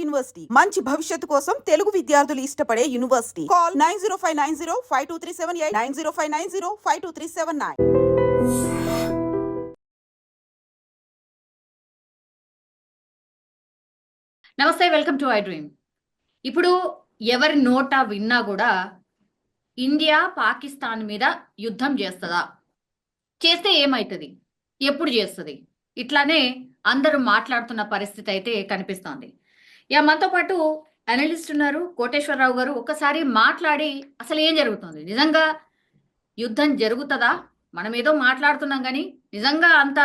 University మంచి భవిష్యత్తు కోసం తెలుగు విద్యార్థులు ఇష్టపడే యూనివర్సిటీ. కాల్ 9059052378 9059052379. నమస్తే, వెల్కమ్ టు ఐ డ్రీమ్. ఇప్పుడు ఎవరి నోట విన్నా కూడా ఇండియా పాకిస్తాన్ మీద యుద్ధం చేస్తుందా, చేస్తే ఏమవుతుంది, ఎప్పుడు చేస్తుంది, ఇట్లానే అందరూ మాట్లాడుతున్న పరిస్థితి అయితే కనిపిస్తోంది. మనతో పాటు అనలిస్ట్ ఉన్నారు కోటేశ్వరరావు గారు. ఒకసారి మాట్లాడి అసలు ఏం జరుగుతుంది, నిజంగా యుద్ధం జరుగుతుందా? మనం ఏదో మాట్లాడుతున్నాం కానీ నిజంగా అంత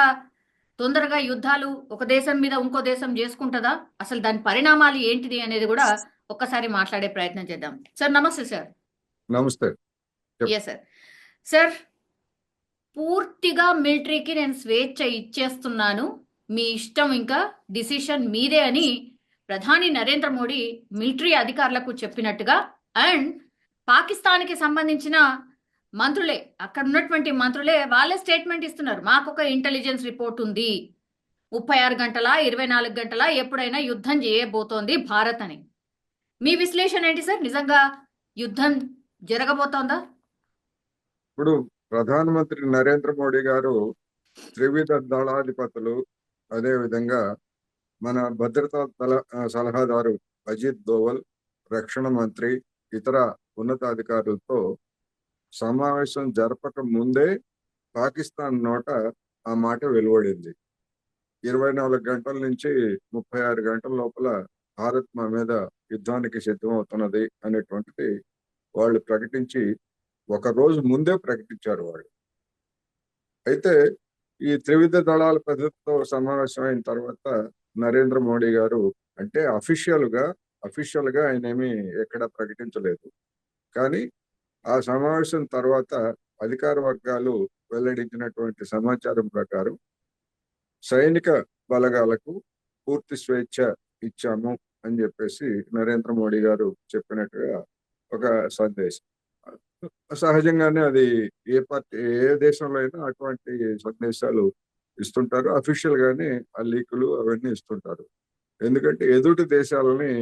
తొందరగా యుద్ధాలు ఒక దేశం మీద ఇంకో దేశం చేసుకుంటుందా, అసలు దాని పరిణామాలు ఏంటిది అనేది కూడా ఒక్కసారి మాట్లాడే ప్రయత్నం చేద్దాం. సార్ నమస్తే. సార్ నమస్తే. సార్, పూర్తిగా మిలిటరీకి నేను స్వేచ్ఛ ఇచ్చేస్తున్నాను, మీ ఇష్టం, ఇంకా డిసిషన్ మీదే అని ప్రధాని నరేంద్ర మోడీ మిలిటరీ అధికారులకు చెప్పినట్టుగా, అండ్ పాకిస్తాన్కి సంబంధించిన మంత్రులే, అక్కడ ఉన్నటువంటి మంత్రులే వాళ్ళే స్టేట్మెంట్ ఇస్తున్నారు. మాకు ఒక ఇంటెలిజెన్స్ రిపోర్ట్ ఉంది, 36 గంటల 24 గంటల ఎప్పుడైనా యుద్ధం చేయబోతోంది భారత్ అని. మీ విశ్లేషణ ఏంటి సార్? నిజంగా యుద్ధం జరగబోతోందా? ఇప్పుడు ప్రధానమంత్రి నరేంద్ర మోడీ గారు త్రివిధ దళాధిపతులు, అదే విధంగా మన భద్రతా సలహాదారు అజిత్ దోవల్, రక్షణ మంత్రి, ఇతర ఉన్నతాధికారులతో సమావేశం జరపక ముందే పాకిస్తాన్ నోట ఆ మాట వెలువడింది. 24 గంటల నుంచి 36 గంటల లోపల భారత్ మా మీద యుద్ధానికి సిద్ధమవుతున్నది అనేటువంటిది వాళ్ళు ప్రకటించి ఒక రోజు ముందే ప్రకటించారు వాళ్ళు. అయితే ఈ త్రివిధ దళాల ప్రతినిధులతో సమావేశం అయిన తర్వాత నరేంద్ర మోడీ గారు, అంటే అఫీషియల్ గా ఆయన ఏమీ ఎక్కడ ప్రకటించలేదు, కానీ ఆ సమావేశం తర్వాత అధికార వర్గాలు వెల్లడించినటువంటి సమాచారం ప్రకారం సైనిక బలగాలకు పూర్తి స్వేచ్ఛ ఇచ్చాము అని చెప్పేసి నరేంద్ర మోడీ గారు చెప్పినట్టుగా ఒక సందేశం. సహజంగానే అది ఏ దేశంలో అయినా అటువంటి సందేశాలు ఇస్తుంటారు. అఫీషియల్ గానే ఆ లీకులు అవన్నీ ఇస్తుంటారు. ఎందుకంటే ఎదుటి దేశాలని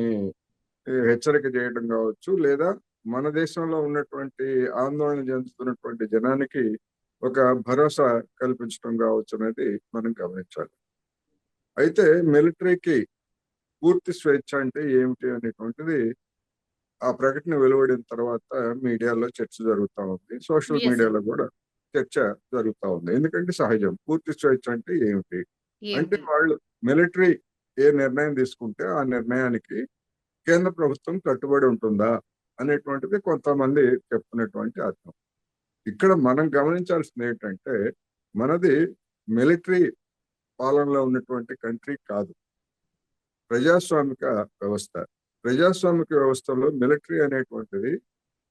హెచ్చరిక చేయడం కావచ్చు, లేదా మన దేశంలో ఉన్నటువంటి ఆందోళన చెందుతున్నటువంటి జనానికి ఒక భరోసా కల్పించడం కావచ్చు అనేది మనం గమనించాలి. అయితే మిలిటరీకి పూర్తి స్వేచ్ఛ అంటే ఏమిటి అనేటువంటిది ఆ ప్రకటన వెలువడిన తర్వాత మీడియాలో చర్చ జరుగుతూ ఉంది, సోషల్ మీడియాలో కూడా చర్చ జరుగుతూ ఉంది. ఎందుకంటే సహజం, పూర్తి స్వేచ్ఛ అంటే ఏమిటి అంటే వాళ్ళు మిలిటరీ ఏ నిర్ణయం తీసుకుంటే ఆ నిర్ణయానికి కేంద్ర ప్రభుత్వం కట్టుబడి ఉంటుందా అనేటువంటిది కొంతమంది చెప్తున్నటువంటి అర్థం. ఇక్కడ మనం గమనించాల్సింది ఏంటంటే, మనది మిలిటరీ పాలనలో ఉన్నటువంటి కంట్రీ కాదు, ప్రజాస్వామిక వ్యవస్థ. ప్రజాస్వామిక వ్యవస్థలో మిలిటరీ అనేటువంటిది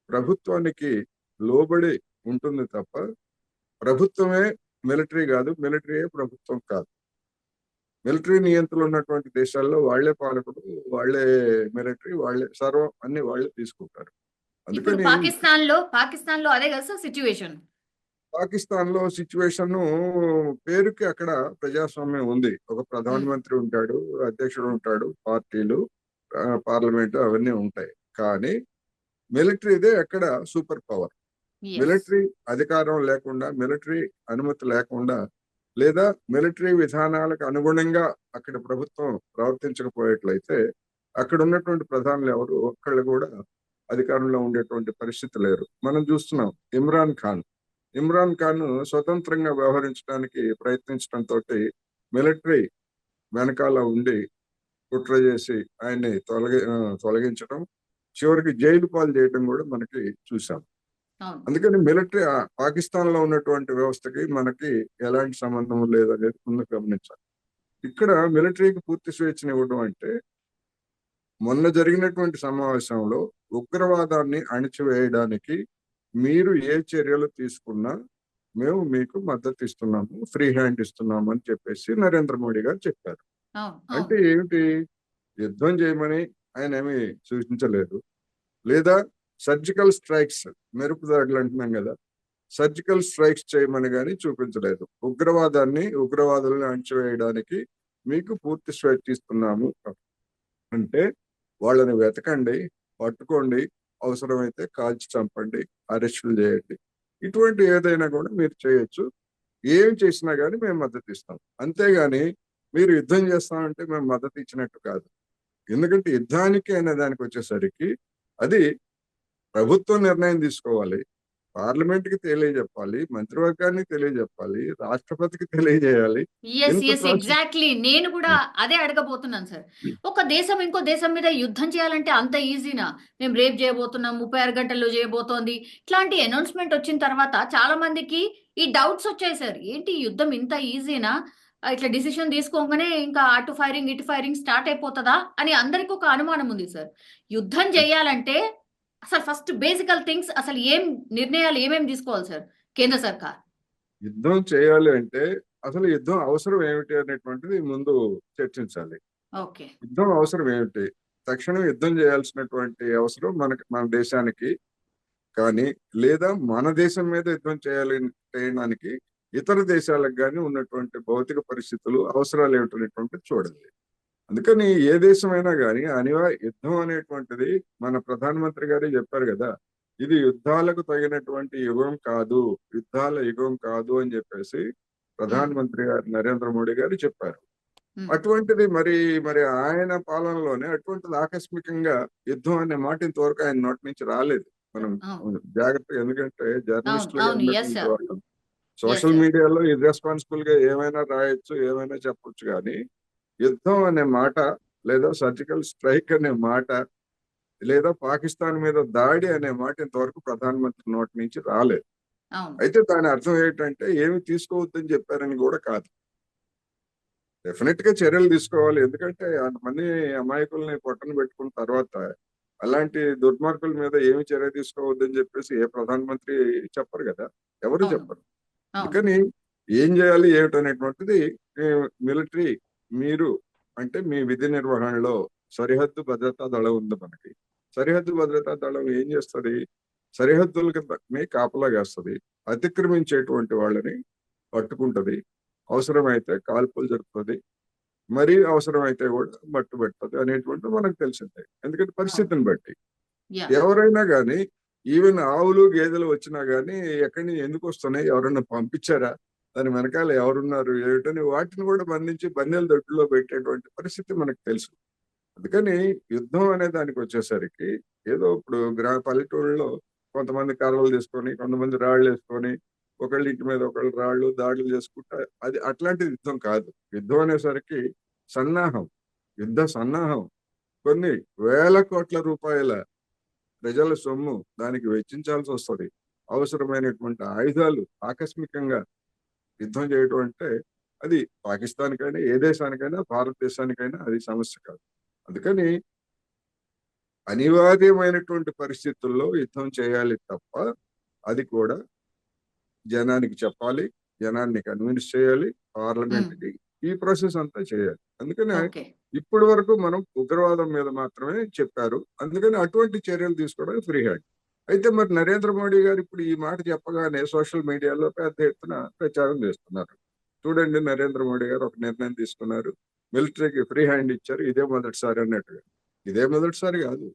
ప్రభుత్వానికి లోబడి ఉంటుంది తప్ప ప్రభుత్వమే మిలిటరీ కాదు, మిలిటరీయే ప్రభుత్వం కాదు. మిలిటరీ నియంత్రణ ఉన్నటువంటి దేశాల్లో వాళ్లే పాలకుడు, వాళ్లే మిలిటరీ, వాళ్లే సర్వం, అన్ని వాళ్లే తీసుకుంటారు. అందుకని పాకిస్తాన్ లో అదే కదా సిచ్యువేషన్. పాకిస్తాన్ లో సిచ్యువేషన్ పేరుకి అక్కడ ప్రజాస్వామ్యం ఉంది. ఒక ప్రధానమంత్రి ఉంటాడు, అధ్యక్షుడు ఉంటాడు, పార్టీలు, పార్లమెంట్ అవన్నీ ఉంటాయి. కానీ మిలిటరీదే అక్కడ సూపర్ పవర్. మిలిటరీ అధికారం లేకుండా, మిలిటరీ అనుమతి లేకుండా, లేదా మిలిటరీ విధానాలకు అనుగుణంగా అక్కడ ప్రభుత్వం ప్రవర్తించకపోయేట్లయితే అక్కడ ఉన్నటువంటి ప్రధానులు ఎవరు ఒక్కళ్ళు కూడా అధికారంలో ఉండేటువంటి పరిస్థితి లేరు. మనం చూస్తున్నాం, ఇమ్రాన్ ఖాన్ స్వతంత్రంగా వ్యవహరించడానికి ప్రయత్నించడంతో మిలిటరీ వెనకాల ఉండి కుట్ర చేసి ఆయన్ని తొలగించడం, చివరికి జైలు పాలు చేయడం కూడా మనకి చూసాం. అందుకని మిలిటరీ పాకిస్తాన్ లో ఉన్నటువంటి వ్యవస్థకి మనకి ఎలాంటి సంబంధం లేదనేది ముందు గమనించాలి. ఇక్కడ మిలిటరీకి పూర్తి స్వేచ్ఛను ఇవ్వడం అంటే, మొన్న జరిగినటువంటి సమావేశంలో ఉగ్రవాదాన్ని అణిచివేయడానికి మీరు ఏ చర్యలు తీసుకున్నా మేము మీకు మద్దతు ఇస్తున్నాము, ఫ్రీ హ్యాండ్ ఇస్తున్నాము అని చెప్పేసి నరేంద్ర మోడీ గారు చెప్పారు. అంటే ఏమిటి, యుద్ధం చేయమని ఆయన ఏమి సూచించలేదు, లేదా సర్జికల్ స్ట్రైక్స్, మెరుపు దాడులు అంటున్నాం కదా, సర్జికల్ స్ట్రైక్స్ చేయమని కానీ చూపించలేదు. ఉగ్రవాదాన్ని, ఉగ్రవాదులను అణచివేయడానికి మీకు పూర్తి స్వేచ్ఛ ఇస్తున్నాము అంటే వాళ్ళని వెతకండి, పట్టుకోండి, అవసరమైతే కాల్చి చంపండి, అరెస్టులు చేయండి. ఇటువంటి ఏదైనా కూడా మీరు చేయొచ్చు. ఏం చేసినా కానీ మేము మద్దతు ఇస్తాం. అంతేగాని మీరు యుద్ధం చేస్తామంటే మేము మద్దతు ఇచ్చినట్టు కాదు. ఎందుకంటే యుద్ధానికి అనే దానికి వచ్చేసరికి అది ప్రభుత్వం నిర్ణయం తీసుకోవాలి, పార్లమెంట్కి తెలియజెప్పాలి, మంత్రివర్గానికి తెలియజెప్పాలి, రాష్ట్రపతికి తెలియజేయాలి. ఎస్ ఇంత ఎస్ ప్రాసెస్. ఎగ్జాక్ట్లీ, నేను కూడా అదే అడగబోతున్నాను సార్. ఒక దేశం ఇంకో దేశం మీద యుద్ధం చేయాలంటే అంత ఈజీనా? మేము రేపు చేయబోతున్నాం, 36 గంటల్లో చేయబోతోంది, ఇట్లాంటి అనౌన్స్మెంట్ వచ్చిన తర్వాత చాలా మందికి ఈ డౌట్స్ వచ్చాయి సార్. ఏంటి ఈ యుద్ధం ఇంత ఈజీనా? ఇట్లా డిసిషన్ తీసుకోగానే ఇంకా అటు ఫైరింగ్ ఇటు ఫైరింగ్ స్టార్ట్ అయిపోతుందా అని అందరికి ఒక అనుమానం ఉంది సార్. యుద్ధం చేయాలంటే అసలు ఫస్ట్ బేసికల్ థింగ్స్, అసలు ఏం నిర్ణయాలు ఏమేమి తీసుకోవాలి సార్ కేంద్ర సర్కార్? యుద్ధం చేయాలి అంటే అసలు యుద్ధం అవసరం ఏమిటి అనేటువంటిది ముందు చర్చించాలి. ఓకే. యుద్ధం అవసరం ఏమిటి? తక్షణం యుద్ధం చేయాల్సినటువంటి అవసరం మన దేశానికి కానీ, లేదా మన దేశం మీద యుద్ధం చేయడానికి ఇతర దేశాలకు కానీ ఉన్నటువంటి భౌతిక పరిస్థితులు, అవసరాలు ఏమిటనేటువంటిది చూడాలి. అందుకని ఏ దేశమైనా కానీ యుద్ధం అనేటువంటిది మన ప్రధానమంత్రి గారే చెప్పారు కదా, ఇది యుద్ధాలకు తగినటువంటి యుగం కాదు, యుద్ధాల యుగం కాదు అని చెప్పేసి ప్రధానమంత్రి గారు నరేంద్ర మోడీ గారు చెప్పారు. అటువంటిది మరి మరి ఆయన పాలనలోనే అటువంటిది ఆకస్మికంగా యుద్ధం అనే మాట ఇంతవరకు ఆయన నోటి నుంచి రాలేదు. మనం జాగ్రత్తగా, ఎందుకంటే జర్నలిస్టులుగా ఉన్నటువంటి వాళ్ళు సోషల్ మీడియాలో ఇర్రెస్పాన్సిబుల్ గా ఏమైనా రాయొచ్చు, ఏమైనా చెప్పొచ్చు, కానీ యుద్ధం అనే మాట, లేదా సర్జికల్ స్ట్రైక్ అనే మాట, లేదా పాకిస్తాన్ మీద దాడి అనే మాట ఇంతవరకు ప్రధానమంత్రి నోటి నుంచి రాలేదు. అయితే దాని అర్థం ఏంటంటే ఏమి తీసుకోవద్దని చెప్పారని కూడా కాదు. డెఫినెట్ గా చర్యలు తీసుకోవాలి. ఎందుకంటే అంతమంది అమాయకుల్ని పొట్టను పెట్టుకున్న తర్వాత అలాంటి దుర్మార్గుల మీద ఏమి చర్య తీసుకోవద్దని చెప్పేసి ఏ ప్రధానమంత్రి చెప్పరు కదా, ఎవరు చెప్పరు. అందుకని ఏం చేయాలి ఏమిటనేటువంటిది మిలిటరీ, మీరు అంటే మీ విధి నిర్వహణలో సరిహద్దు భద్రతా దళం ఉంది మనకి. సరిహద్దు భద్రతా దళం ఏం చేస్తుంది? సరిహద్దులకి కాపలా వేస్తుంది, అతిక్రమించేటువంటి వాళ్ళని పట్టుకుంటది, అవసరమైతే కాల్పులు జరుపుతుంది, మరీ అవసరమైతే కూడా మట్టు పెడుతుంది అనేటువంటిది మనకు తెలిసిందే. ఎందుకంటే పరిస్థితిని బట్టి ఎవరైనా కానీ, ఈవెన్ ఆవులు గేదెలు వచ్చినా కానీ ఎక్కడి నుంచి ఎందుకు వస్తున్నాయి, ఎవరైనా పంపించారా, దాని వెనకాల ఎవరున్నారు ఏమిటని వాటిని కూడా బంధించి బన్నెల దొడ్డులో పెట్టేటువంటి పరిస్థితి మనకు తెలుసు. అందుకని యుద్ధం అనే దానికి వచ్చేసరికి ఏదో ఇప్పుడు పల్లెటూళ్ళలో కొంతమంది కర్రలు తీసుకొని, కొంతమంది రాళ్ళు వేసుకొని, ఒకళ్ళ ఇంటి మీద ఒకళ్ళు రాళ్ళు దాడులు చేసుకుంటా, అది అట్లాంటి యుద్ధం కాదు. యుద్ధం అనేసరికి సన్నాహం, యుద్ధ సన్నాహం, కొన్ని వేల కోట్ల రూపాయల ప్రజల సొమ్ము దానికి వెచ్చించాల్సి వస్తుంది. అవసరమైనటువంటి ఆయుధాలు ఆకస్మికంగా యుద్ధం చేయడం అంటే అది పాకిస్తాన్కైనా, ఏ దేశానికైనా, భారతదేశానికైనా అది సమస్య కాదు. అందుకని అనివార్యమైనటువంటి పరిస్థితుల్లో యుద్ధం చేయాలి తప్ప, అది కూడా జనానికి చెప్పాలి, జనాన్ని కన్విన్స్ చేయాలి, పార్లమెంట్ కి ఈ ప్రాసెస్ అంతా చేయాలి. అందుకని ఇప్పటి వరకు మనం ఉగ్రవాదం మీద మాత్రమే చెప్పారు. అందుకని అటువంటి చర్యలు తీసుకోవడానికి ఫ్రీ హ్యాండ్. అయితే మరి నరేంద్ర మోడీ గారు ఇప్పుడు ఈ మాట చెప్పగానే సోషల్ మీడియాలో పెద్ద ఎత్తున ప్రచారం చేస్తున్నారు. చూడండి, నరేంద్ర మోడీ గారు ఒక నిర్ణయం తీసుకున్నారు, మిలిటరీకి ఫ్రీ హ్యాండ్ ఇచ్చారు, ఇదే మొదటిసారి అన్నట్టుగా. ఇదే మొదటిసారి కాదు,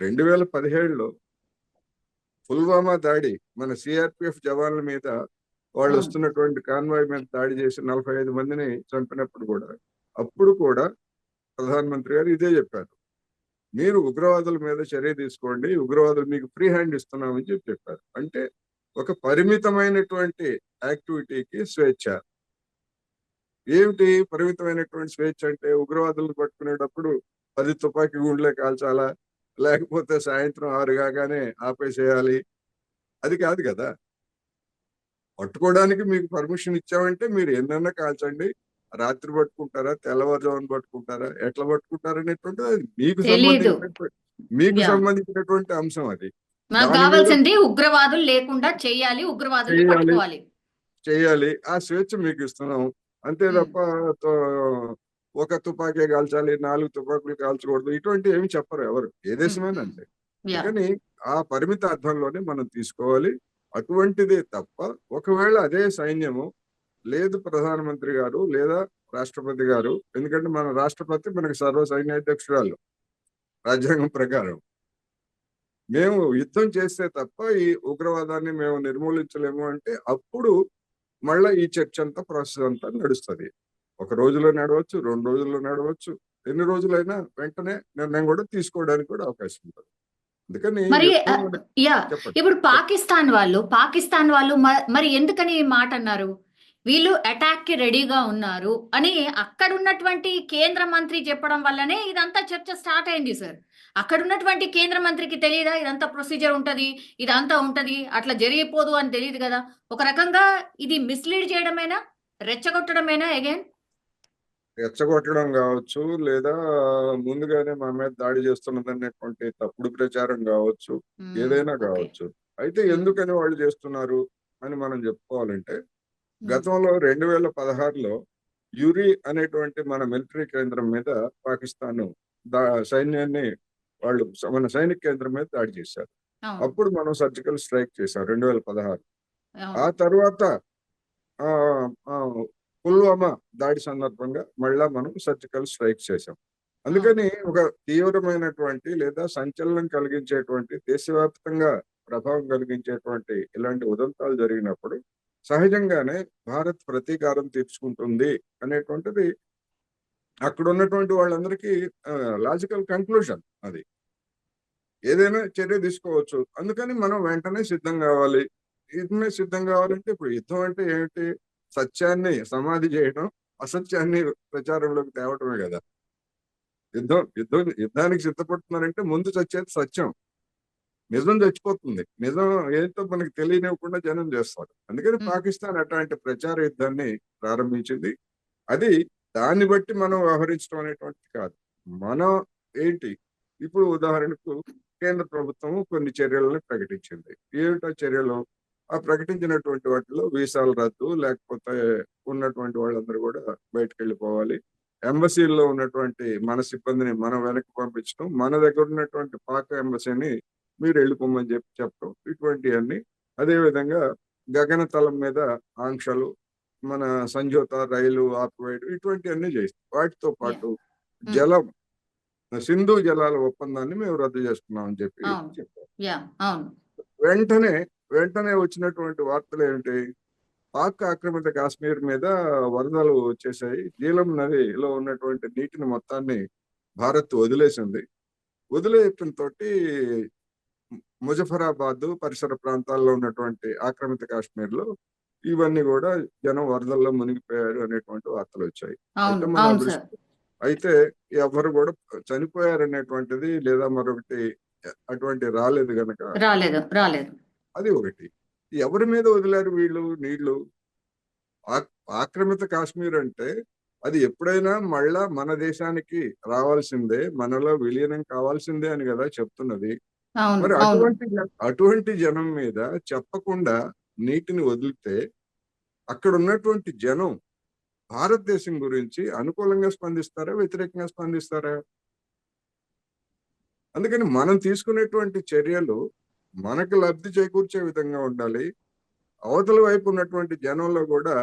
2017లో పుల్వామా దాడి, మన సిఆర్పిఎఫ్ జవాన్ల మీద వాళ్ళు వస్తున్నటువంటి కాన్వాయ్ మీద దాడి చేసి 45 మందిని చంపినప్పుడు కూడా, అప్పుడు కూడా ప్రధానమంత్రి గారు ఇదే చెప్పారు, మీరు ఉగ్రవాదుల మీద చర్య తీసుకోండి, ఉగ్రవాదులు మీకు ఫ్రీ హ్యాండ్ ఇస్తున్నామని చెప్పారు. అంటే ఒక పరిమితమైనటువంటి యాక్టివిటీకి స్వేచ్ఛ. ఏమిటి పరిమితమైనటువంటి స్వేచ్ఛ అంటే? ఉగ్రవాదులను పట్టుకునేటప్పుడు 10 తుపాకీ గుండ్లే కాల్చాలా, లేకపోతే సాయంత్రం 6 కాగానే ఆపేసేయాలి, అది కాదు కదా. పట్టుకోవడానికి మీకు పర్మిషన్ ఇచ్చామంటే మీరు ఎన్నన్నా కాల్చండి, రాత్రి పట్టుకుంటారా, తెల్లవారుజామున పట్టుకుంటారా, ఎట్లా పట్టుకుంటారు అనేటువంటిది అది మీకు సంబంధించినటువంటి అంశం. అది కావాల్సింది ఉగ్రవాదులు లేకుండా చేయాలి, ఉగ్రవాదులు చేయాలి, ఆ స్వేచ్ఛ మీకు ఇస్తున్నాం అంతే తప్ప ఒక తుపాకీ కాల్చాలి, 4 తుపాకులు కాల్చకూడదు, ఇటువంటి ఏమి చెప్పరు ఎవరు, ఏ దేశమైనా అంతే. కానీ ఆ పరిమిత అర్థంలోనే మనం తీసుకోవాలి. అటువంటిదే తప్ప ఒకవేళ అదే సైన్యము లేదు, ప్రధానమంత్రి గారు లేదా రాష్ట్రపతి గారు, ఎందుకంటే మన రాష్ట్రపతి మనకి సర్వ సైన్యాధ్యక్షురాలు, రాజ్యాంగం ప్రకారం. మేము యుద్ధం చేస్తే తప్ప ఈ ఉగ్రవాదాన్ని మేము నిర్మూలించలేము అంటే అప్పుడు మళ్ళా ఈ చర్చ అంతా ప్రాసెస్ అంతా నడుస్తుంది. ఒక రోజులో నడవచ్చు, 2 రోజుల్లో నడవచ్చు, ఎన్ని రోజులైనా వెంటనే నిర్ణయం కూడా తీసుకోవడానికి కూడా అవకాశం ఉంటుంది. అందుకని మరి యుద్ధం యా చెప్పండి. ఇప్పుడు పాకిస్తాన్ వాళ్ళు మరి ఎందుకని ఈ మాట అన్నారు? వీళ్ళు అటాక్ కి రెడీగా ఉన్నారు అని అక్కడ ఉన్నటువంటి కేంద్ర మంత్రి చెప్పడం వల్లనే ఇదంతా చర్చ స్టార్ట్ అయింది సార్. అక్కడ ఉన్నటువంటి కేంద్ర మంత్రికి తెలియదా ఇదంతా ప్రొసీజర్ ఉంటది, ఇదంతా ఉంటది, అట్లా జరిగిపోదు అని తెలియదు కదా? ఒక రకంగా ఇది మిస్లీడ్ చేయడమేనా, రెచ్చగొట్టడమేనా అగైన్? రెచ్చగొట్టడం కావచ్చు, లేదా ముందుగానే మా మీద దాడి చేస్తున్నదనేటువంటి తప్పుడు ప్రచారం కావచ్చు, ఏదైనా ఓకే. కావచ్చు. అయితే ఎందుకని వాళ్ళు చేస్తున్నారు అని మనం చెప్పుకోవాలంటే, గతంలో 2016లో యురి అనేటువంటి మన మిలిటరీ కేంద్రం మీద పాకిస్తాన్ సైన్యాన్ని వాళ్ళు మన సైనిక కేంద్రం మీద దాడి చేశారు. అవును, అప్పుడు మనం సర్జికల్ స్ట్రైక్ చేశాం 2016. ఆ అవును, తర్వాత ఆ ఆ పుల్వామా దాడి సందర్భంగా మళ్ళా మనం సర్జికల్ స్ట్రైక్ చేశాం. అవును. అందుకని ఒక తీవ్రమైనటువంటి లేదా సంచలనం కలిగించేటువంటి దేశవ్యాప్తంగా ప్రభావం కలిగించేటువంటి ఇలాంటి ఉదంతాలు జరిగినప్పుడు సహజంగానే భారత్ ప్రతీకారం తీర్చుకుంటుంది అనేటువంటిది అక్కడ ఉన్నటువంటి వాళ్ళందరికీ లాజికల్ కంక్లూజన్ అది. ఏదైనా చర్య తీసుకోవచ్చు. అందుకని మనం వెంటనే సిద్ధం కావాలి. వెంటనే సిద్ధం కావాలంటే ఇప్పుడు యుద్ధం అంటే ఏమిటి? సత్యాన్ని సమాధి చేయడం, అసత్యాన్ని ప్రచారంలోకి తేవటమే కదా! యుద్ధానికి సిద్ధపడుతున్నారంటే ముందు చచ్చేది సత్యం. నిజం చచ్చిపోతుంది. నిజం ఏంటో మనకు తెలియనివ్వకుండా జనం చేస్తారు. అందుకని ఉమ్, పాకిస్తాన్ అట్లాంటి ప్రచార యుద్ధాన్ని ప్రారంభించింది. అది దాన్ని బట్టి మనం వ్యవహరించడం అనేటువంటిది కాదు. మనం ఏంటి? ఇప్పుడు ఉదాహరణకు కేంద్ర ప్రభుత్వం కొన్ని చర్యలను ప్రకటించింది. ఏమిటా చర్యలు? ఆ ప్రకటించినటువంటి వాటిలో వీసాల రద్దు, లేకపోతే ఉన్నటువంటి వాళ్ళందరూ కూడా బయటకెళ్ళిపోవాలి. ఎంబసీల్లో ఉన్నటువంటి మన సిబ్బందిని మనం వెనక్కి పంపించడం, మన దగ్గర ఉన్నటువంటి పాక్ ఎంబసీని మీరు వెళ్ళిపోమని చెప్పడం, ఇటువంటివన్నీ. అదేవిధంగా గగనతలం మీద ఆంక్షలు, మన సంజోతా రైలు ఆపివేయడం, ఇటువంటివన్నీ చేస్తాం. వాటితో యా, పాటు జలం, సింధు జలాల ఒప్పందాన్ని మేము రద్దు చేస్తున్నాం అని చెప్పి అవును, చెప్పారు. యా, అవును, వెంటనే వెంటనే వచ్చినటువంటి వార్తలు ఏంటి? పాక్ ఆక్రమిత కాశ్మీర్ మీద వరదలు వచ్చేసాయి. జీలం నదిలో ఉన్నటువంటి నీటిని మొత్తాన్ని భారత్ వదిలేసింది. వదిలేయటంతో ముజఫరాబాద్ పరిసర ప్రాంతాల్లో ఉన్నటువంటి ఆక్రమిత కాశ్మీర్ లో ఇవన్నీ కూడా జనం వరదల్లో మునిగిపోయారు అనేటువంటి వార్తలు వచ్చాయి. అయితే అవును, మన అవును సార్. అదృష్టం అయితే ఎవరు కూడా చనిపోయారు అనేటువంటిది లేదా మరొకటి అటువంటి రాలేదు గనక రాలేదు, రాలేదు. అది ఒకటి. ఎవరి మీద వదిలారు వీళ్ళు నీళ్లు? ఆక్రమిత కాశ్మీర్ అంటే అది ఎప్పుడైనా మళ్ళా మన దేశానికి రావాల్సిందే, మనలో విలీనం కావాల్సిందే అని కదా చెప్తున్నది. అవును, మరి అవును. అటువంటి జనం మీద చెప్పకుండా నీటిని వదిలితే అక్కడ ఉన్నటువంటి జనం భారతదేశం గురించి అనుకూలంగా స్పందిస్తారా, వ్యతిరేకంగా స్పందిస్తారా? అందుకని మనం తీసుకునేటువంటి చర్యలు మనకు లబ్ధి చేకూర్చే విధంగా ఉండాలి. అవతల వైపు ఉన్నటువంటి జనంలో కూడా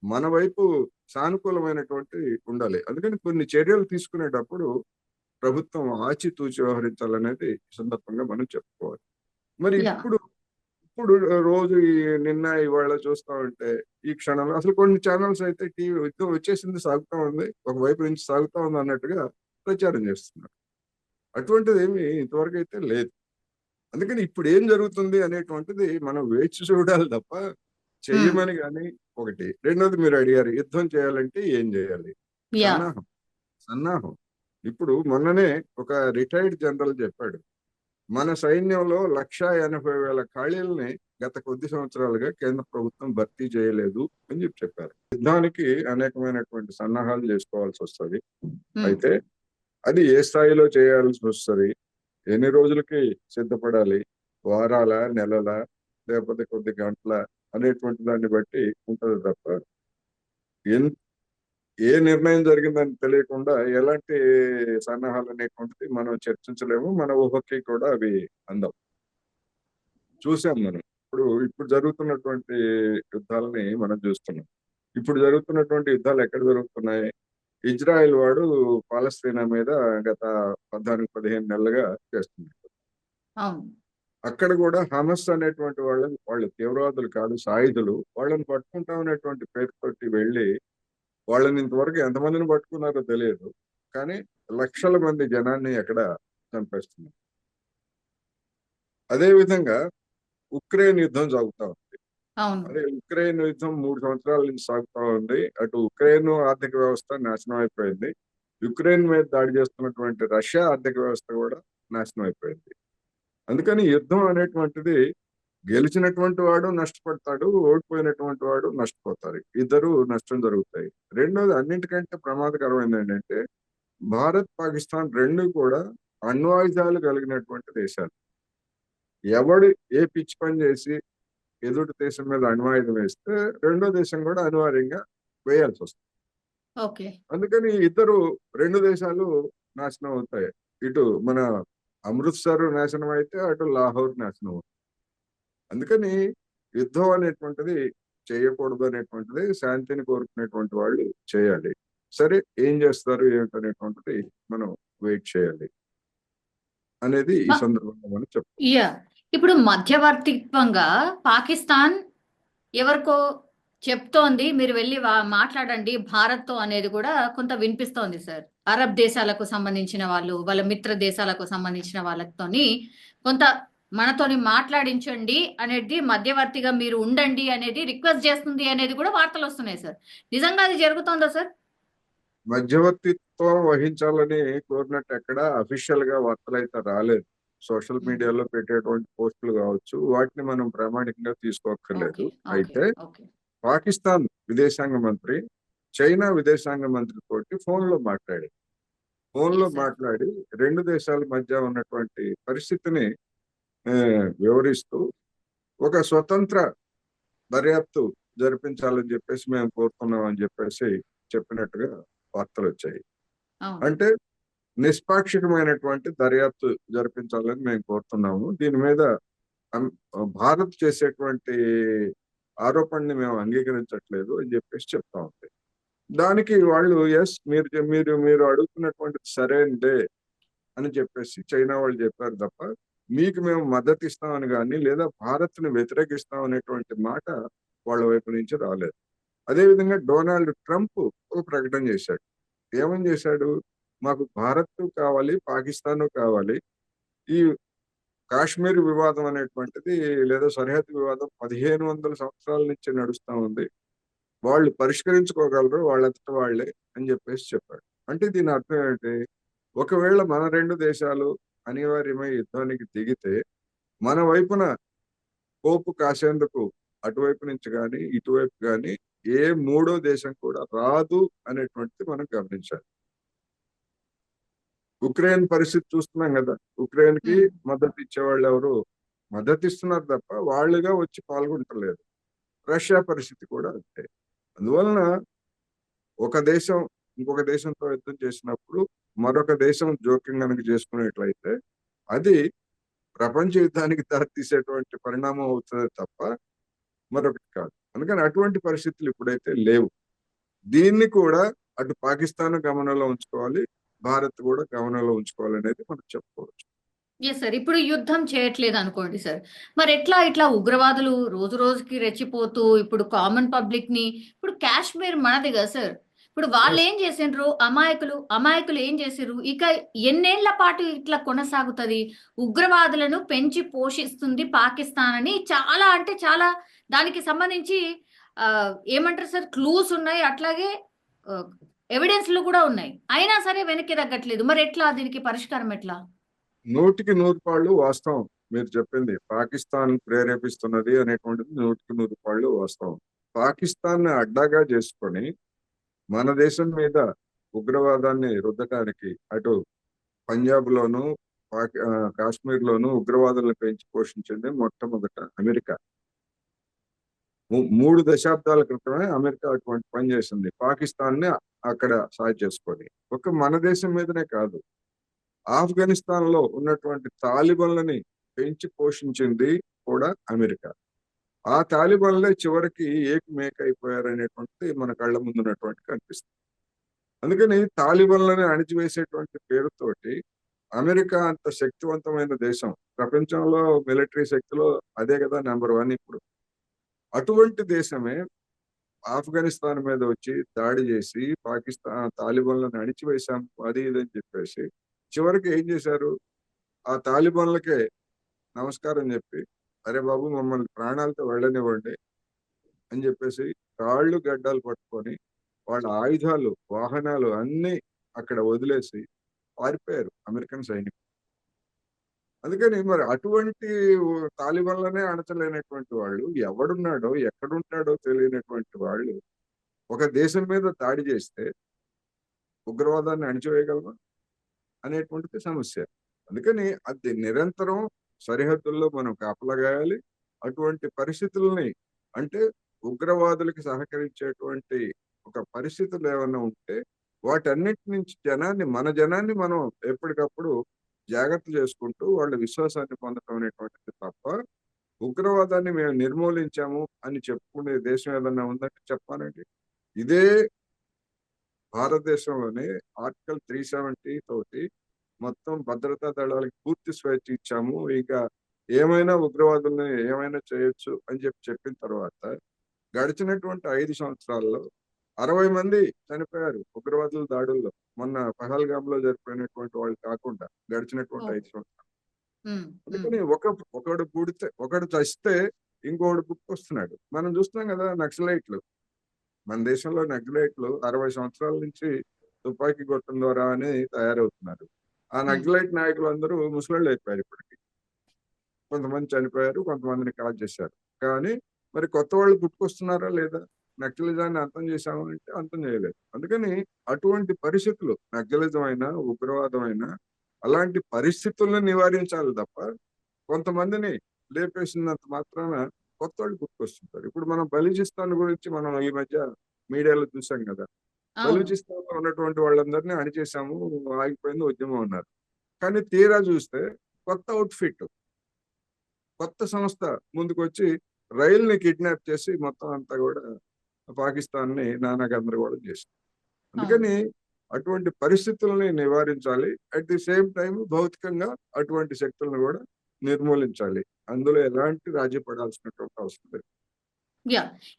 మన వైపు సానుకూలమైనటువంటి ఉండాలి. అందుకని కొన్ని చర్యలు తీసుకునేటప్పుడు ప్రభుత్వం ఆచితూచి వ్యవహరించాలనేది ఈ సందర్భంగా మనం చెప్పుకోవాలి. మరి యా, ఇప్పుడు రోజు నిన్న ఇవాళ చూస్తా ఉంటే ఈ క్షణంలో అసలు కొన్ని ఛానల్స్ అయితే టీవీ యుద్ధం వచ్చేసింది, సాగుతా ఉంది, ఒకవైపు నుంచి సాగుతా ఉంది అన్నట్టుగా ప్రచారం చేస్తున్నారు. అటువంటిది ఏమి ఇంతవరకు అయితే లేదు. అందుకని ఇప్పుడు ఏం జరుగుతుంది అనేటువంటిది మనం వేచి చూడాలి తప్ప ఉమ్, చెయ్యమని కానీ ఒకటి. రెండోది మీరు అడిగారు యుద్ధం చేయాలంటే ఏం చేయాలి? యా, సన్నాహం. సన్నాహం. ఇప్పుడు మొన్ననే ఒక రిటైర్డ్ జనరల్ చెప్పాడు, మన సైన్యంలో 1,80,000 ఖాళీలని గత కొద్ది సంవత్సరాలుగా కేంద్ర ప్రభుత్వం భర్తీ చేయలేదు అని చెప్పారు. యుద్ధానికి అనేకమైనటువంటి సన్నాహాలు చేసుకోవాల్సి వస్తుంది. ఉమ్, అయితే అది ఏ స్థాయిలో చేయాల్సి వస్తుంది, ఎన్ని రోజులకి సిద్ధపడాలి, వారాల, నెలల, లేకపోతే కొద్ది గంటల అనేటువంటి దాన్ని బట్టి ఉంటది తప్ప ఎన్ ఏ నిర్ణయం జరిగిందని తెలియకుండా ఎలాంటి సన్నాహాలు అనేటువంటిది మనం చర్చించలేము. మన ఊహకి కూడా అవి అందం. చూసాం మనం. ఇప్పుడు జరుగుతున్నటువంటి యుద్ధాలని మనం చూస్తున్నాం. ఇప్పుడు జరుగుతున్నటువంటి యుద్ధాలు ఎక్కడ జరుగుతున్నాయి? ఇజ్రాయెల్ వాడు పాలస్తీనా మీద గత 14-15 నెలలుగా చేస్తున్నారు. అవును. అక్కడ కూడా హమస్ అనేటువంటి వాళ్ళు తీవ్రవాదులు కాదు, సాయుధులు. వాళ్ళని పట్టుకుంటాం అనేటువంటి పేరుతోటి వెళ్ళి వాళ్ళని ఇంతవరకు ఎంతమందిని పట్టుకున్నారో తెలియదు, కానీ లక్షల మంది జనాన్ని అక్కడ చంపేస్తున్నారు. అదే విధంగా ఉక్రెయిన్ యుద్ధం సాగుతా ఉంది. అవును. అదే ఉక్రెయిన్ యుద్ధం 3 సంవత్సరాల నుంచి సాగుతా ఉంది. అటు ఉక్రెయిన్ ఆర్థిక వ్యవస్థ నాశనం అయిపోయింది, యుక్రెయిన్ మీద దాడి చేస్తున్నటువంటి రష్యా ఆర్థిక వ్యవస్థ కూడా నాశనం అయిపోయింది. అందుకని యుద్ధం అనేటువంటిది గెలిచినటువంటి వాడు నష్టపడతాడు, ఓడిపోయినటువంటి వాడు నష్టపోతారు, ఇద్దరు నష్టం జరుగుతాయి. రెండోది అన్నింటికంటే ప్రమాదకరమైనది ఏంటంటే భారత్ పాకిస్తాన్ రెండు కూడా అణ్వాయుధాలు కలిగినటువంటి దేశాలు. ఎవడు ఏ పిచ్చి పని చేసి ఎదుటి దేశం మీద అణ్వాయుధం వేస్తే రెండో దేశం కూడా అనివార్యంగా వేయాల్సి వస్తుంది. ఓకే. అందుకని రెండు దేశాలు నాశనం అవుతాయి. ఇటు మన అమృత్సర్ నాశనం అయితే అటు లాహోర్ నాశనం అవుతుంది. అందుకని యుద్ధం అనేటువంటిది చేయకూడదు అనేటువంటిది శాంతిని కోరుకునేటువంటి వాళ్ళు చేయాలి. సరే, ఏం చేస్తారు ఏమిటనేటువంటిది మనం వెయిట్ చేయాలి అనేది ఈ మ- సందర్భంగా మనం చెప్తాం. యా ఇప్పుడు మధ్యవర్తిత్వంగా పాకిస్తాన్ ఎవరికో చెప్తోంది మీరు వెళ్ళి మాట్లాడండి భారత్తో అనేది కూడా కొంత వినిపిస్తోంది సార్. అరబ్ దేశాలకు సంబంధించిన వాళ్ళు వాళ్ళ మిత్ర దేశాలకు సంబంధించిన వాళ్ళతోని కొంత మనతోని మాట్లాడించండి అనేది, మధ్యవర్తిగా మీరు ఉండండి అనేది రిక్వెస్ట్ చేస్తుంది అనేది కూడా వార్తలు వస్తున్నాయి సార్. నిజంగా అది జరుగుతోందా సార్? మధ్యవర్తిత్వం వహించాలని కోరినట్టు ఎక్కడ అఫీషియల్ గా వార్తలు అయితే రాలేదు. సోషల్ మీడియాలో పెట్టేటువంటి పోస్టులు కావచ్చు, వాటిని మనం ప్రామాణికంగా తీసుకోక్కర్లేదు. ఓకే. ఓకే. అయితే ఓకే. పాకిస్తాన్ విదేశాంగ మంత్రి చైనా విదేశాంగ మంత్రి తోటి ఫోన్ లో Yes, sir. మాట్లాడి రెండు దేశాల మధ్య ఉన్నటువంటి పరిస్థితిని వివరిస్తూ ఒక స్వతంత్ర దర్యాప్తు జరిపించాలని చెప్పేసి మేము కోరుతున్నాం అని చెప్పేసి చెప్పినట్టుగా వార్తలు వచ్చాయి. అవును. అంటే నిష్పాక్షికమైనటువంటి దర్యాప్తు జరిపించాలని మేము కోరుతున్నాము. దీని మీద భారత్ చేసేటువంటి ఆరోపణని మేము అంగీకరించట్లేదు అని చెప్పేసి చెప్తా ఉంది. దానికి వాళ్ళు ఎస్ మీరు అడుగుతున్నటువంటిది సరైనదే అని చెప్పేసి చైనా వాళ్ళు చెప్పారు తప్ప మీకు మేము మద్దతు ఇస్తామని కానీ లేదా భారత్ని వ్యతిరేకిస్తాం అనేటువంటి మాట వాళ్ళ వైపు నుంచి రాలేదు. అదేవిధంగా డొనాల్డ్ ట్రంప్ ఒక ప్రకటన చేశాడు. ఏమని చేశాడు? మాకు భారత్ కావాలి, పాకిస్తాన్ కావాలి. ఈ కాశ్మీర్ వివాదం అనేటువంటిది లేదా సరిహద్దు వివాదం 1500 సంవత్సరాల నుంచి నడుస్తా ఉంది, వాళ్ళు పరిష్కరించుకోగలరు వాళ్ళంతట వాళ్ళే అని చెప్పేసి చెప్పాడు. అంటే దీని అర్థం ఏంటి? ఒకవేళ మన రెండు దేశాలు అనివార్యమై యుద్ధానికి దిగితే మన వైపున కోపు కాసేందుకు అటువైపు నుంచి కానీ ఇటువైపు కానీ ఏ మూడో దేశం కూడా రాదు అనేటువంటిది మనం గమనించాలి. ఉక్రెయిన్ పరిస్థితి చూస్తున్నాం కదా. ఉక్రెయిన్ కి మద్దతు ఇచ్చేవాళ్ళు ఎవరు? మద్దతు ఇస్తున్నారు తప్ప వాళ్ళుగా వచ్చి పాల్గొంటలేదు. రష్యా పరిస్థితి కూడా అంతే. అందువలన ఒక దేశం ఇంకొక దేశంతో యుద్ధం చేసినప్పుడు మరొక దేశం జోక్యం కనుక చేసుకునేట్లయితే అది ప్రపంచ యుద్ధానికి దారితీసేటువంటి పరిణామం అవుతుంది తప్ప మరొకటి కాదు. అందుకని అటువంటి పరిస్థితులు ఇప్పుడైతే లేవు. దీన్ని కూడా అటు పాకిస్తాన్ గమనంలో ఉంచుకోవాలి, భారత్ కూడా గమనంలో ఉంచుకోవాలనేది మనం చెప్పుకోవచ్చు. Yes sir. ఇప్పుడు యుద్ధం చేయట్లేదు అనుకోండి సార్, మరి ఇట్లా ఉగ్రవాదులు రోజు రోజుకి రెచ్చిపోతూ ఇప్పుడు కామన్ పబ్లిక్ ని, ఇప్పుడు కాశ్మీర్ మనది కదా సార్, ఇప్పుడు వాళ్ళు ఏం చేసిండ్రు? అమాయకులు ఏం చేసిర్రు? ఇక ఎన్నేళ్ల పాటు ఇట్లా కొనసాగుతుంది? ఉగ్రవాదులను పెంచి పోషిస్తుంది పాకిస్తాన్ అని చాలా అంటే చాలా దానికి సంబంధించి ఏమంటారు సార్, క్లూస్ ఉన్నాయి, అట్లాగే ఎవిడెన్స్లు కూడా ఉన్నాయి. అయినా సరే వెనక్కి తగ్గట్లేదు. మరి ఎట్లా దీనికి పరిష్కారం ఎట్లా? 100కి 100 పాళ్ళు వాస్తవం మీరు చెప్పింది. పాకిస్తాన్ ప్రేరేపిస్తున్నది అనేటువంటిది 100కి 100 పాళ్ళు వాస్తవం. పాకిస్తాన్ అడ్డాగా చేసుకొని మన దేశం మీద ఉగ్రవాదాన్ని రుద్దటానికి అటు పంజాబ్ లోను కాశ్మీర్ లోను ఉగ్రవాదులను పెంచి పోషించింది మొట్టమొదట అమెరికా. 3 దశాబ్దాల క్రితమే అమెరికా అటువంటి పని చేసింది, పాకిస్తాన్ ని అక్కడ సాయం చేసుకొని. ఒక మన దేశం మీదనే కాదు, ఆఫ్ఘనిస్తాన్ లో ఉన్నటువంటి తాలిబన్లని పెంచి పోషించింది కూడా అమెరికా. ఆ తాలిబన్లే చివరికి ఏకమేక అయిపోయారనేటువంటిది మన కళ్ళ ముందున్నటువంటి కనిపిస్తుంది. అందుకని తాలిబాన్లని అణిచివేసేటువంటి పేరుతోటి అమెరికా అంత శక్తివంతమైన దేశం, ప్రపంచంలో మిలిటరీ శక్తిలో అదే కదా నెంబర్ 1 ఇప్పుడు. అటువంటి దేశమే ఆఫ్ఘనిస్తాన్ మీద వచ్చి దాడి చేసి పాకిస్తాన్ తాలిబాన్లను అణిచివేశాం అది ఇది అని చెప్పేసి చివరికి ఏం చేశారు, ఆ తాలిబాన్లకే నమస్కారం చెప్పి అరే బాబు మమ్మల్ని ప్రాణాలతో వెళ్ళనివ్వండి అని చెప్పేసి కాళ్ళు గడ్డాలు పట్టుకొని వాళ్ళ ఆయుధాలు వాహనాలు అన్ని అక్కడ వదిలేసి పారిపోయారు అమెరికన్ సైనికులు. అందుకని మరి అటువంటి తాలిబాన్లనే అణచలేనటువంటి వాళ్ళు, ఎవడున్నాడో ఎక్కడుంటాడో తెలియనటువంటి వాళ్ళు ఒక దేశం మీద దాడి చేస్తే ఉగ్రవాదాన్ని అణిచివేయగలమా అనేటువంటిది సమస్య. అందుకని అది నిరంతరం సరిహద్దుల్లో మనం కాపలాగాయాలి. అటువంటి పరిస్థితుల్ని, అంటే ఉగ్రవాదులకి సహకరించేటువంటి ఒక పరిస్థితులు ఏమైనా ఉంటే వాటన్నిటి నుంచి మన జనాన్ని మనం ఎప్పటికప్పుడు జాగ్రత్త చేసుకుంటూ వాళ్ళ విశ్వాసాన్ని పొందడం అనేటువంటిది తప్ప, ఉగ్రవాదాన్ని మేము నిర్మూలించాము అని చెప్పుకునే దేశం ఏదన్నా ఉందంటే చెప్పానండి. ఇదే భారతదేశంలోనే ఆర్టికల్ 370 తోటి మొత్తం భద్రతా దళాలకు పూర్తి స్వేచ్ఛ ఇచ్చాము, ఇంకా ఏమైనా ఉగ్రవాదుల్ని ఏమైనా చేయొచ్చు అని చెప్పిన తర్వాత గడిచినటువంటి 5 సంవత్సరాల్లో 60 మంది చనిపోయారు ఉగ్రవాదుల దాడుల్లో. మొన్న పహల్గామ్ లో జరిపోయినటువంటి వాళ్ళు కాకుండా గడిచినటువంటి 5 సంవత్సరాలు. అందుకని ఒకడు చస్తే ఇంకొకడు పుట్టుకొస్తున్నాడు. మనం చూస్తున్నాం కదా నక్సలైట్లు. మన దేశంలో నక్సలైట్లు 60 సంవత్సరాల నుంచి తుపాకీ గొట్టం ద్వారా అని తయారవుతున్నారు. ఆ నక్సలైట్ నాయకులు అందరూ ముసలాళ్ళు అయిపోయారు ఇప్పటికి. కొంతమంది చనిపోయారు, కొంతమందిని కాల్ చేశారు. కానీ మరి కొత్త వాళ్ళు పుట్టుకొస్తున్నారా లేదా? నక్సలిజాన్ని అంతం చేశాము అంటే అంతం చేయలేదు. అందుకని అటువంటి పరిస్థితులు, నక్సలిజం అయినా ఉగ్రవాదం అయినా అలాంటి పరిస్థితులను నివారించాలి తప్ప కొంతమందిని లేపేసినంత మాత్రాన కొత్త వాళ్ళు పుట్టుకొస్తుంటారు. ఇప్పుడు మనం బలూచిస్తాన్ గురించి మనం ఈ మధ్య మీడియాలో చూసాం కదా. బలూచిస్తాన్ లో ఉన్నటువంటి వాళ్ళందరినీ అణిచేశాము, ఆగిపోయింది ఉద్యమం అన్నారు. కానీ తీరా చూస్తే కొత్త అవుట్ఫిట్, కొత్త సంస్థ ముందుకొచ్చి రైల్ని కిడ్నాప్ చేసి మొత్తం అంతా కూడా పాకిస్తాన్ ని నానా గందరగోళం చేసింది. అందుకని అటువంటి పరిస్థితుల్ని నివారించాలి. అట్ ది సేమ్ టైం భౌతికంగా అటువంటి శక్తులను కూడా నిర్మూలించాలి. అందులో ఎలాంటి రాజీ పడాల్సినటువంటి అవసరం లేదు.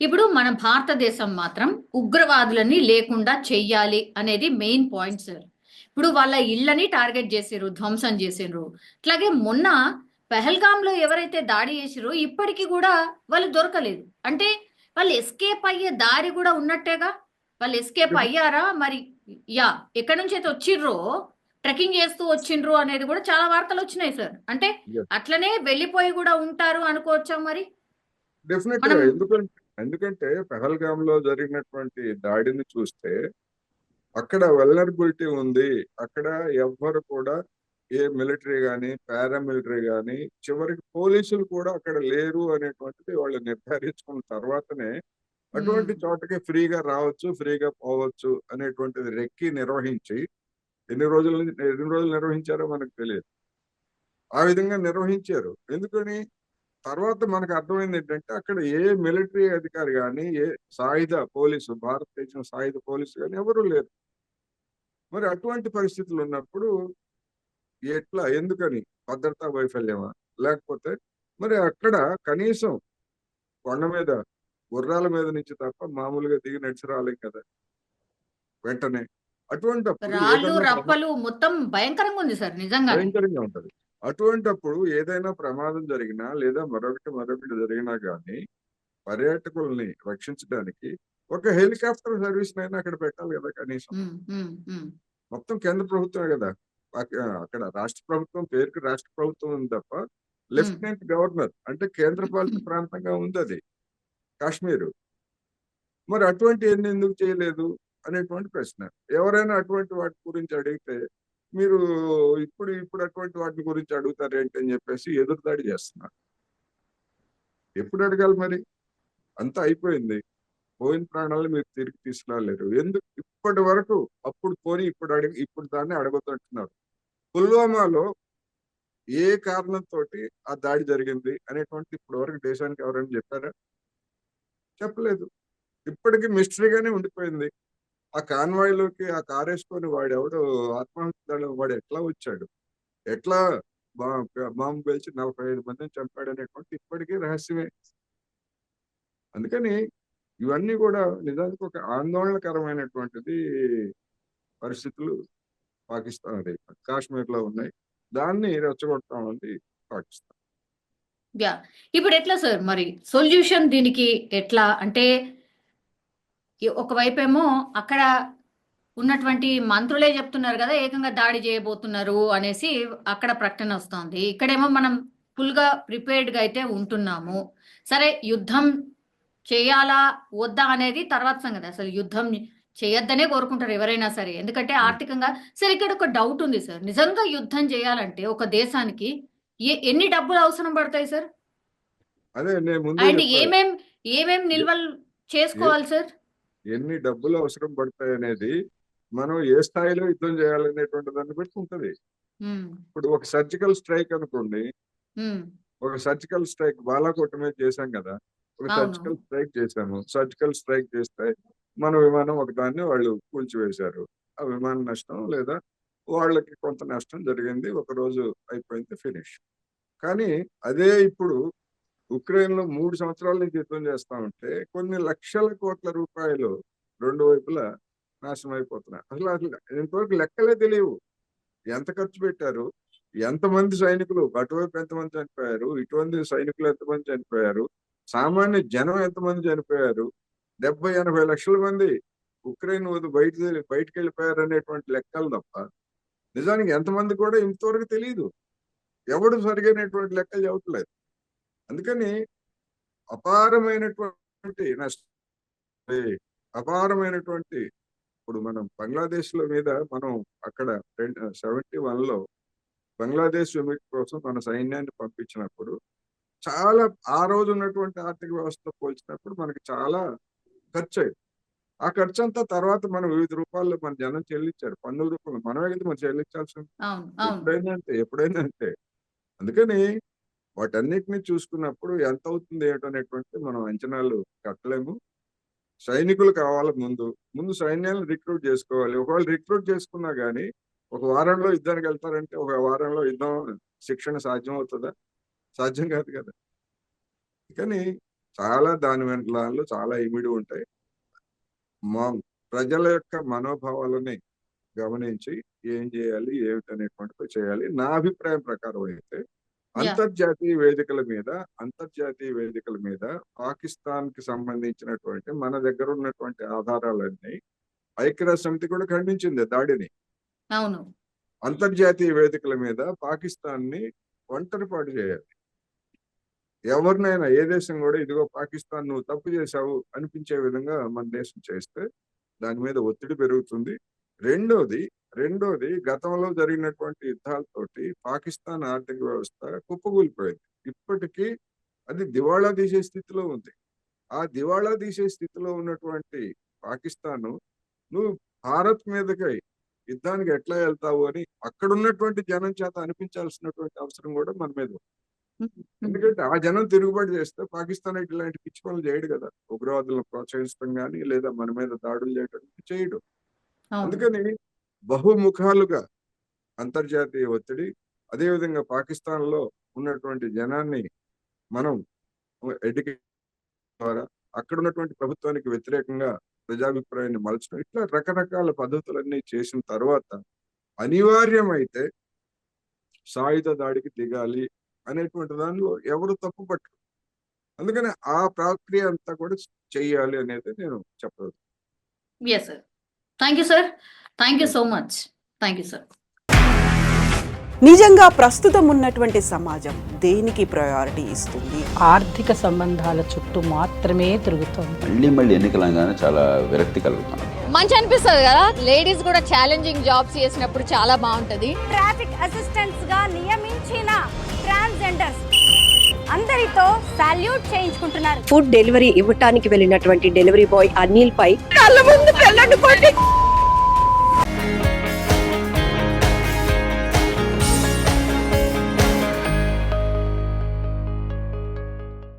ఇప్పుడు మన భారతదేశం మాత్రం ఉగ్రవాదులని లేకుండా చెయ్యాలి అనేది మెయిన్ పాయింట్ సార్. ఇప్పుడు వాళ్ళ ఇళ్ళని టార్గెట్ చేసిర్రు, ధ్వంసం చేసిర్రు. అట్లాగే మొన్న పెహల్గామ్ లో ఎవరైతే దాడి చేసిరో ఇప్పటికీ కూడా వాళ్ళు దొరకలేదు. అంటే వాళ్ళు ఎస్కేప్ అయ్యే దారి కూడా ఉన్నట్టేగా. వాళ్ళు ఎస్కేప్ అయ్యారా మరి? ఎక్కడి నుంచి అయితే వచ్చిర్రో, ట్రెక్కింగ్ చేస్తూ వచ్చిండ్రు అనేది కూడా చాలా వార్తలు వచ్చినాయి సార్. అంటే అట్లనే వెళ్ళిపోయి కూడా ఉంటారు అనుకోవచ్చా మరి? డెఫినెట్ గా. ఎందుకంటే పెహల్గామ్ లో జరిగినటువంటి దాడిని చూస్తే అక్కడ వెల్నరబిలిటీ ఉంది. అక్కడ ఎవ్వరు కూడా ఏ మిలిటరీ గాని పారామిలిటరీ గాని చివరికి పోలీసులు కూడా అక్కడ లేరు అనేటువంటిది వాళ్ళు నిర్ధారించుకున్న తర్వాతనే అటువంటి చోటకి ఫ్రీగా రావచ్చు, ఫ్రీగా పోవచ్చు అనేటువంటిది రెక్కి నిర్వహించి ఎన్ని రోజులు నిర్వహించారో మనకు తెలియదు. ఆ విధంగా నిర్వహించారు. ఎందుకని? తర్వాత మనకు అర్థమైంది ఏంటంటే అక్కడ ఏ మిలిటరీ అధికారి కానీ, ఏ సాయుధ పోలీసు, భారతదేశం సాయుధ పోలీసు కానీ ఎవరూ లేరు. మరి అటువంటి పరిస్థితులు ఉన్నప్పుడు ఎట్లా? ఎందుకని? భద్రతా వైఫల్యమా? లేకపోతే మరి అక్కడ కనీసం కొండ మీద గుర్రాల మీద నుంచి తప్ప మామూలుగా దిగి నడిచి రాలేం కదా వెంటనే. అటువంటప్పుడు రాళ్ళు రప్పలు మొత్తం భయంకరంగా ఉంది సార్, నిజంగా భయంకరంగా ఉంటది. అటువంటప్పుడు ఏదైనా ప్రమాదం జరిగినా లేదా మరొకటి జరిగినా గానీ పర్యాటకుల్ని రక్షించడానికి ఒక హెలికాప్టర్ సర్వీస్ అయినా అక్కడ పెట్టాలి కదా కనీసం. మొత్తం కేంద్ర ప్రభుత్వమే కదా. అక్కడ రాష్ట్ర ప్రభుత్వం, పేరుకి రాష్ట్ర ప్రభుత్వం ఉంది తప్ప లెఫ్టినెంట్ గవర్నర్ అంటే కేంద్ర పాలిత ప్రాంతంగా ఉంది అది కాశ్మీరు. మరి అటువంటి ఎందుకు చేయలేదు అనేటువంటి ప్రశ్న. ఎవరైనా అటువంటి వాటి గురించి అడిగితే మీరు ఇప్పుడు అటువంటి వాటి గురించి అడుగుతారు ఏంటి అని చెప్పేసి ఎదురుదాడి చేస్తున్నారు. ఎప్పుడు అడగాలి మరి? అంతా అయిపోయింది. పోయిన ప్రాణాలు మీరు తిరిగి తీసుకురాలేరు. ఎందుకు ఇప్పటి వరకు అప్పుడు పోని ఇప్పుడు దాన్ని అడగొద్దంటున్నారు. పుల్వామాలో ఏ కారణంతో ఆ దాడి జరిగింది అనేటువంటి ఇప్పటి వరకు దేశానికి ఎవరైనా చెప్పారా? చెప్పలేదు. ఇప్పటికీ మిస్టరీగానే ఉండిపోయింది. ఆ కాన్వాయ్ లోకి ఆ కారు వేసుకొని వాడెవడు ఆత్మహత్య వాడు ఎట్లా వచ్చాడు, ఎట్లా బాంబు పేల్చి 45 మందిని చంపాడు అనేటువంటి ఇప్పటికీ రహస్యమే. అందుకని ఇవన్నీ కూడా నిజానికి ఒక ఆందోళనకరమైనటువంటిది పరిస్థితులు పాకిస్తాన్ అదే కాశ్మీర్ లో ఉన్నాయి. దాన్ని రెచ్చగొట్టడం ఉంది పాకిస్తాన్. యా ఇప్పుడు ఎట్లా సార్ మరి సొల్యూషన్ దీనికి ఎట్లా అంటే ఒకవైపేమో అక్కడ ఉన్నటువంటి మంత్రులే చెప్తున్నారు కదా ఏకంగా దాడి చేయబోతున్నారు అనేసి అక్కడ ప్రకటన వస్తోంది. ఇక్కడేమో మనం ఫుల్ గా ప్రిపేర్డ్ గా అయితే ఉంటున్నాము. సరే యుద్ధం చేయాలా వద్దా అనేది తర్వాత సంగతి. అసలు యుద్ధం చేయొద్దనే కోరుకుంటారు ఎవరైనా సరే, ఎందుకంటే ఆర్థికంగా. సరే ఇక్కడ ఒక డౌట్ ఉంది సార్, నిజంగా యుద్ధం చేయాలంటే ఒక దేశానికి ఎన్ని డబ్బులు అవసరం పడతాయి సార్? అదే నేను ముందే అండ్ చెప్పాను. ఏమేం నిల్వలు చేసుకోవాలి సార్? ఎన్ని డబ్బులు అవసరం పడతాయి అనేది మనం ఏ స్థాయిలో యుద్ధం చేయాలనేటువంటి దాన్ని బట్టి ఉంటది. ఇప్పుడు ఒక సర్జికల్ స్ట్రైక్ అనుకోండి, ఒక సర్జికల్ స్ట్రైక్ బాలాకోట మీద చేశాం కదా, ఒక అవును. సర్జికల్ స్ట్రైక్ చేశాము. సర్జికల్ స్ట్రైక్ చేస్తే మన విమానం ఒకదాన్ని వాళ్ళు కూల్చివేశారు. ఆ విమాన నష్టం లేదా వాళ్ళకి కొంత నష్టం జరిగింది, ఒక రోజు అయిపోయింది, ఫినిష్. కానీ అదే ఇప్పుడు ఉక్రెయిన్ లో 3 సంవత్సరాల నుంచి యుద్ధం చేస్తా ఉంటే కొన్ని లక్షల కోట్ల రూపాయలు రెండు వైపులా నాశనం అయిపోతున్నాయి. అసలు ఇంతవరకు లెక్కలే తెలియవు. ఎంత ఖర్చు పెట్టారు, ఎంతమంది సైనికులు, అటువైపు ఎంతమంది చనిపోయారు, ఇటువంటి సైనికులు ఎంతమంది చనిపోయారు, సామాన్య జనం ఎంతమంది చనిపోయారు, 70-80 లక్షల మంది ఉక్రెయిన్ బయటికి వెళ్ళిపోయారు అనేటువంటి లెక్కలు తప్ప నిజానికి ఎంతమంది కూడా ఇంతవరకు తెలియదు. ఎవడు సరిగైనటువంటి లెక్కలు చెప్పట్లేదు. అందుకని అపారమైనటువంటి అపారమైనటువంటి ఇప్పుడు మనం బంగ్లాదేశ్ లో మీద మనం అక్కడ 71 లో బంగ్లాదేశ్ విముక్తి కోసం మన సైన్యాన్ని పంపించినప్పుడు చాలా ఆ రోజు ఉన్నటువంటి ఆర్థిక వ్యవస్థ పోల్చినప్పుడు మనకి చాలా ఖర్చు అయింది. ఆ ఖర్చు అంతా తర్వాత మనం వివిధ రూపాల్లో మన జనం చెల్లించారు. పన్నుల రూపంలో మనమే కదా మనం చెల్లించాల్సింది. ఎప్పుడైనా అంతే. అందుకని వాటన్నిటిని చూసుకున్నప్పుడు ఎంత అవుతుంది ఏమిటనేటువంటి మనం అంచనాలు కట్టలేము. సైనికులు కావాలి, ముందు సైన్యాలను రిక్రూట్ చేసుకోవాలి. ఒకవేళ రిక్రూట్ చేసుకున్నా గానీ ఒక వారంలో యుద్ధానికి వెళ్తారంటే ఒక వారంలో యుద్ధం శిక్షణ సాధ్యం అవుతుందా? సాధ్యం కాదు కదా. కానీ చాలా దాని వెంటలో చాలా ఇమిడి ఉంటాయి. మా ప్రజల యొక్క మనోభావాలని గమనించి ఏం చేయాలి ఏమిటనేటువంటిది చేయాలి. నా అభిప్రాయం ప్రకారం అయితే అంతర్జాతీయ వేదికల మీద పాకిస్తాన్ కి సంబంధించినటువంటి మన దగ్గర ఉన్నటువంటి ఆధారాలన్నీ ఐక్యరాజ్య సమితి కూడా ఖండించింది దాడిని. అవును. అంతర్జాతీయ వేదికల మీద పాకిస్తాన్ ని ఒంటరిపాటు చేయాలి. ఎవరినైనా ఏ దేశం కూడా ఇదిగో పాకిస్తాన్ నువ్వు తప్పు చేశావు అనిపించే విధంగా మన దేశం చేస్తే దాని మీద ఒత్తిడి పెరుగుతుంది. రెండోది గతంలో జరిగినటువంటి యుద్ధాలతోటి పాకిస్తాన్ ఆర్థిక వ్యవస్థ కుప్పకూలిపోయింది. ఇప్పటికీ అది దివాళా తీసే స్థితిలో ఉంది. ఆ దివాళా తీసే స్థితిలో ఉన్నటువంటి పాకిస్తాన్ నువ్వు భారత్ మీదకి యుద్ధానికి ఎట్లా వెళ్తావు అని అక్కడ ఉన్నటువంటి జనం చేత అనిపించాల్సినటువంటి అవసరం కూడా మన మీద ఉంది. ఎందుకంటే ఆ జనం తిరుగుబాటు చేస్తే పాకిస్తాన్ ఇలాంటి పిచ్చి పనులు చేయడు కదా, ఉగ్రవాదులను ప్రోత్సహిస్తాం కానీ లేదా మన మీద దాడులు చేయడానికి చేయడు. అందుకని బహుముఖాలుగా అంతర్జాతీయ ఒత్తిడి, అదేవిధంగా పాకిస్తాన్ లో ఉన్నటువంటి జనాన్ని మనం ఎడ్యుకేషన్ ద్వారా అక్కడ ఉన్నటువంటి ప్రభుత్వానికి వ్యతిరేకంగా ప్రజాభిప్రాయాన్ని మలచడం, ఇట్లా రకరకాల పద్ధతులన్నీ చేసిన తర్వాత అనివార్యమైతే సాయుధ దాడికి దిగాలి అనేటువంటి దానిలో ఎవరు తప్పు పట్టరు. అందుకని ఆ ప్రక్రియ అంతా కూడా చెయ్యాలి అనేది నేను చెప్పదు. Yes, sir. Thank you, sir. Thank you so much. Thank you, sir. నిజంగా ప్రస్తుతం ఉన్నటువంటి సమాజం దేనికి ప్రయారిటీ ఇస్తుంది? ఆర్థిక సంబంధాల చుట్టూ మాత్రమే తిరుగుతోంది. మళ్ళీ ఎన్నికలంగానే చాలా విరక్తి కలుగుతాను. మంచి అనిపిస్తుంది కదా, లేడీస్ కూడా ఛాలెంజింగ్ జాబ్స్ చేసినప్పుడు చాలా బాగుంటది. ట్రాఫిక్ అసిస్టెంట్స్ గా నియమించిన ట్రాన్స్జెండర్స్ అందరితో సాల్యూట్ చేయించుకుంటున్నారు. ఫుడ్ డెలివరీ ఇవ్వటానికి వెళ్ళినటువంటి డెలివరీ బాయ్ అనిల్ పై కళ్ళ ముందు